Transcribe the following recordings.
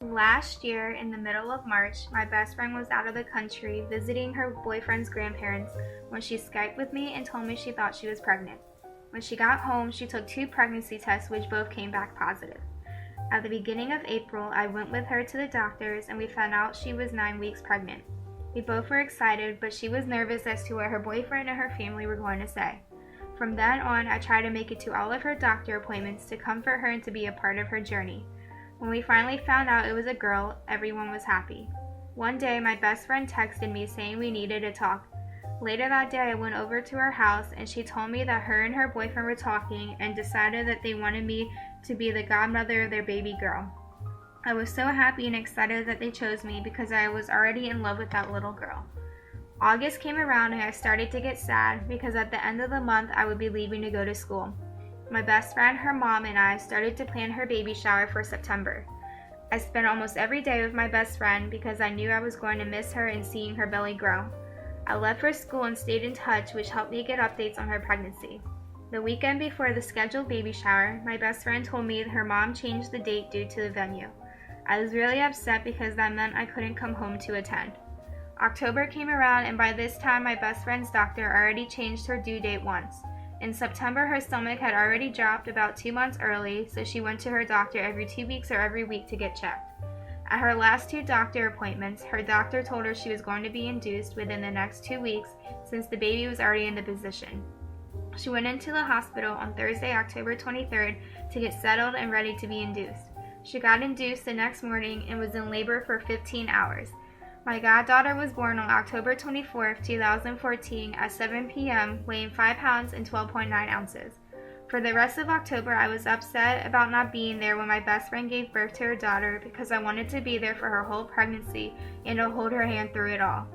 Last year, in the middle of March, my best friend was out of the country visiting her boyfriend's grandparents when she Skyped with me and told me she thought she was pregnant. When she got home, she took 2 pregnancy tests, which both came back positive. At the beginning of April, I went with her to the doctors and we found out she was 9 weeks pregnant. We both were excited, but she was nervous as to what her boyfriend and her family were going to say. From then on, I tried to make it to all of her doctor appointments to comfort her and to be a part of her journey. When we finally found out it was a girl, everyone was happy. One day, my best friend texted me saying we needed to talk. Later that day, I went over to her house and she told me that her and her boyfriend were talking and decided that they wanted me to be the godmother of their baby girl. I was so happy and excited that they chose me because I was already in love with that little girl. August came around and I started to get sad because at the end of the month I would be leaving to go to school. My best friend, her mom, and I started to plan her baby shower for September. I spent almost every day with my best friend because I knew I was going to miss her and seeing her belly grow. I left for school and stayed in touch, which helped me get updates on her pregnancy. The weekend before the scheduled baby shower, my best friend told me her mom changed the date due to the venue. I was really upset because that meant I couldn't come home to attend. October came around and by this time my best friend's doctor already changed her due date once. In September, her stomach had already dropped about 2 months early, so she went to her doctor every 2 weeks or every week to get checked. At her last 2 doctor appointments, her doctor told her she was going to be induced within the next 2 weeks since the baby was already in the position. She went into the hospital on Thursday, October 23rd to get settled and ready to be induced. She got induced the next morning and was in labor for 15 hours. My goddaughter was born on October 24, 2014 at 7 p.m., weighing 5 pounds and 12.9 ounces. For the rest of October, I was upset about not being there when my best friend gave birth to her daughter because I wanted to be there for her whole pregnancy and to hold her hand through it all.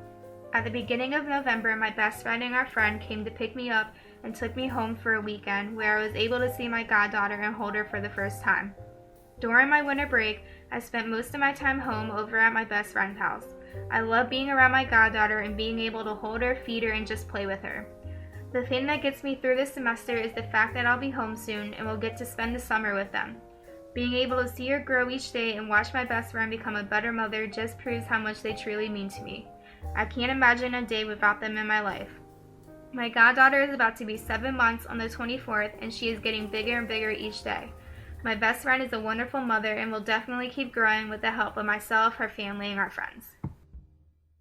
At the beginning of November, my best friend and our friend came to pick me up and took me home for a weekend where I was able to see my goddaughter and hold her for the first time. During my winter break, I spent most of my time home over at my best friend's house. I love being around my goddaughter and being able to hold her, feed her, and just play with her. The thing that gets me through this semester is the fact that I'll be home soon and will get to spend the summer with them. Being able to see her grow each day and watch my best friend become a better mother just proves how much they truly mean to me. I can't imagine a day without them in my life. My goddaughter is about to be 7 months on the 24th and she is getting bigger and bigger each day. My best friend is a wonderful mother and will definitely keep growing with the help of myself, her family, and our friends.